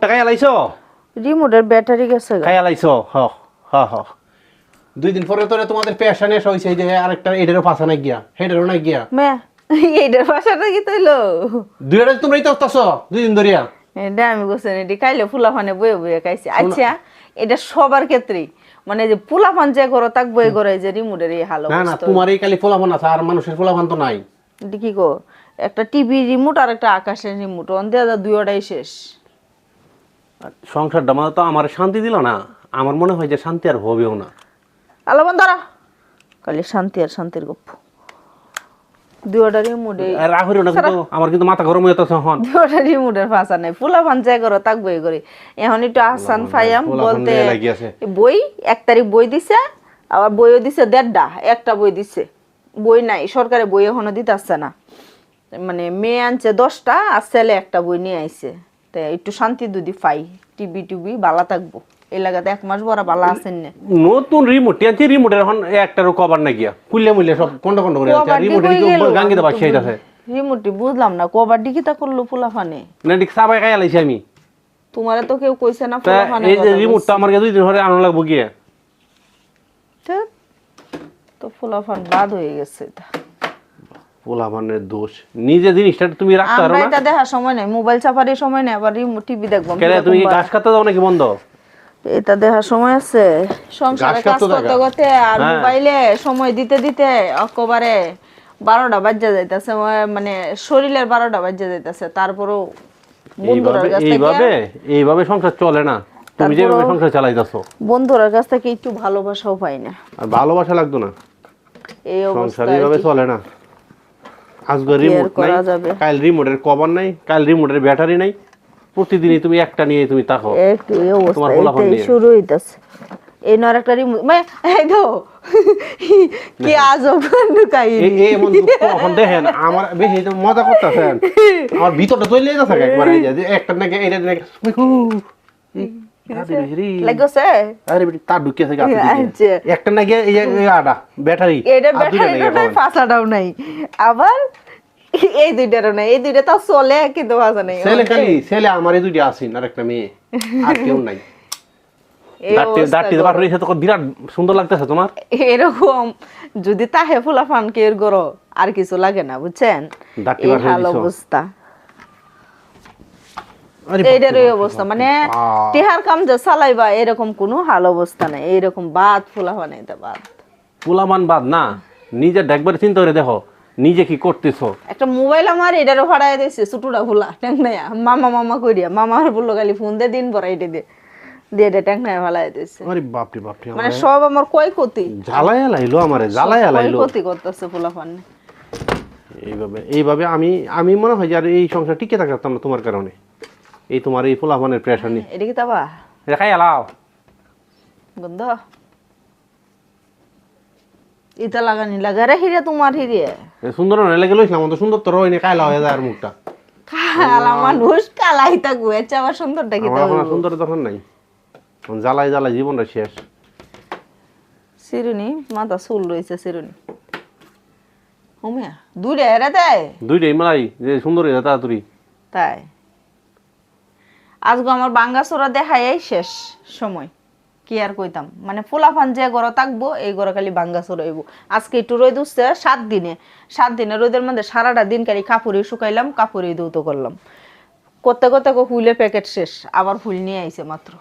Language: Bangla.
টাকা এলাইছো রিমোটের ব্যাটারি গেছে গা। খাই এলাইছো হ 2 দিন পরে তোরে তোমাদের পেশানে হইছে এই যে আরেকটা এটারও পাছা নাই গিয়া হেডারও নাই গিয়া মে এইটার ভাষাটা কি তৈলো দুইটা তোমরাই তো আসছো 2 দিন ধরিয়া এটা আমি গোছেন এটি খাইলে ফুলাফানে বয়ে বয়ে খাইছি। আচ্ছা এটা সবার ক্ষেত্রেই মানে যে ফুলাফান যে করো তাক বয়ে করে যে রিমোটের এই হাল না অবস্থা। তোমার এই খালি ফলাফল আছে আর মানুষের ফলাফল তো নাই। এটা কি গো একটা টিভি রিমোট আর একটা আকাশের রিমোট অন্ধে দুইটাই শেষ। সংসারটা মানে তো আমার শান্তি দিল না, আমার মনে হয় যে শান্তি আর হবেও না। আলো বন্ধারা খালি শান্তি আর শান্তির গপ্প দুইটা রিমোটে আর রাহুরি না কিন্তু আমার কিন্তু মাথা গরম হয়ে যাচ্ছে এখন। দুইটা রিমোটের ভাষা নাই ফুলাফান যে করো তাক বয়ে করে এখন একটু আহসান ফাইয়াম বলতে বই 1 তারিখ বই দিছে আবার বইও দিছে 1.5টা একটা বই দিছে বই নাই সরকারে বই এখনো দিতে আসছে না মানে মেয়ে আনছে 10টা আর ছেলে একটা বই নিয়ে আইছে তাই একটু শান্তি যদি পাই টিভি ভালো থাকবো এই লাগাতে 1 মাস বড় ভালো আছেন না নতুন রিমোট টিয়াছি রিমোটের এখন একটারও কভার না গিয়া কুইলে মুইলে সব কন্ড করে আছে রিমোটের কি গাঙ্গি দাবা সেই আছে রিমোটটি বুঝলাম না কবাডি কিতা করলো ফুলাফানে না ঠিক সাবাই খাই আলাইছি আমি তোমারে তো কেউ কইছে না তা ফুলাফানে এই যে রিমোটটা আমার কাছে 2 দিন ধরে আনো লাগবো গিয়া তো ফুলাফান বাদ হয়ে গেছে এটা পোলাপানের দোষ নিজে জিনিসটা তুমি রাখতে পারো আমরা না। এটা দেখার সময় নাই মোবাইল চাপারের সময় নাই আবার টিভি দেখবো কেন তুমি কি ঘাস কাটতে দাও নাকি বন্ধ? এটা দেখার সময় আছে সংসারে কাজ করতে করতে আর মোবাইলে সময় দিতে দিতে একেবারে 12টা বাজে যাইতাছে মানে শরীরের 12টা বাজে যাইতাছে তারপরও বন্ধুরার কাছ থেকে এইভাবে সংসার চলে না। তুমি যেভাবে সংসার চালাইতাছো বন্ধুরার কাছ থেকে একটু ভালোবাসাও পাই না আর ভালোবাসা লাগতো না। এই সংসার অবস্থা এইভাবে চলে না। আজকে রিমোট নাই, কাল রিমোটের কভার নাই, কাল রিমোটের ব্যাটারি নাই, প্রতিদিনই তুমি একটা নিয়ে তুমি তাকো একটু এই অবস্থা এই শুরু হইতাছে এই নর একটা রিমোট এই তো কি আজব কাই এই মন কখন দেখেন আমার বেশি তো মজা করতেছেন আমার ভিতরটা চলে যাচ্ছে একবারে এই যে একটা নাকি এটা নাকি লাগছে আরে বেটি তার ঢুকিয়েছে গাছে একটা নাকি এই যে আডা ব্যাটারি এটা ব্যাটারিটাই ফাসাটাও নাই আবার এই দুইটারও নাই এই দুইটা তো চলে কিন্তু ফাসা নাই ছেলে আমার এই দুইটা আছেন আর একটা মেয়ে আর কেউ নাই দাঁড়টি বাটরি তো বিরাট সুন্দর লাগতেছে তোমার এরকম যদি তাহে ফুলাফান কে এর গরো আর কিছু লাগে না বুঝছেন এই হাল অবস্থা এইটারই অবস্থা মানে টেহার কাম যে চালাইবা এরকম কোনো হাল অবস্থা নাই এইরকম বাদ ফুলাফান এটা বাদ ফুলামান বাদ না নিজে একবার চিন্তা করে দেখো নিজে কি করতেছো। একটা মোবাইল আমার এটারও ভাড়ায় দিয়েছে ছোটটা ফুলা ট্যাং নাই মামা করিয়া মামার বললো খালি ফোন দিয়ে দিন পরে এটা দিয়ে দিয়ে ট্যাং নাই ভাড়ায় দিয়েছে আরে বাপরে মানে সব আমার কয় ক্ষতি জ্বালায় লাইলো আমারে জ্বালায় লাইলো ক্ষতি করতেছে ফুলাফান এইভাবে আমি মনে হয় যে আর এই সংসার টিকে থাকতাম না তোমার কারণে এই তোমার এই ফুলাফানের প্রেশার নিয়ে এটা কি তাবা দেখাই এলাও গন্ধ এটা লাগানি লাগারে হিরে তোমার হিরে সুন্দর না লেগে লইছিলাম তো সুন্দর তো রইনি কাইলা হয়ে যায় আর মুখটা কালা মানুষ কালাই থাকবো এর চেয়ে আবার সুন্দরটা কি আমার কোনো সুন্দর দরকার নাই জ্বালাই জ্বালাই জীবনটা শেষ। সিরুনি মাথা চুল রয়েছে সিরুনি হোমিয়া দুইটা হেরে দেয় দুইটাই মালাই যে সুন্দর হয়ে যায় তাড়াতাড়ি তাই আজকে আমার বাঙ্গাচোরা দেখাই শেষ সময় কি আর কইতাম মানে ফুলাফান যে গড় থাকবো এই গড় খালি বাঙ্গাচোরা হইব। আজকে একটু রোদ উঠছে 7 দিনে রোদের মধ্যে সারাটা দিন খালি কাপড়ে শুকাইলাম কাপড়ে ধৌত করলাম করতে করতে ফুলের প্যাকেট শেষ আবার ফুল নিয়ে আইছে মাত্র।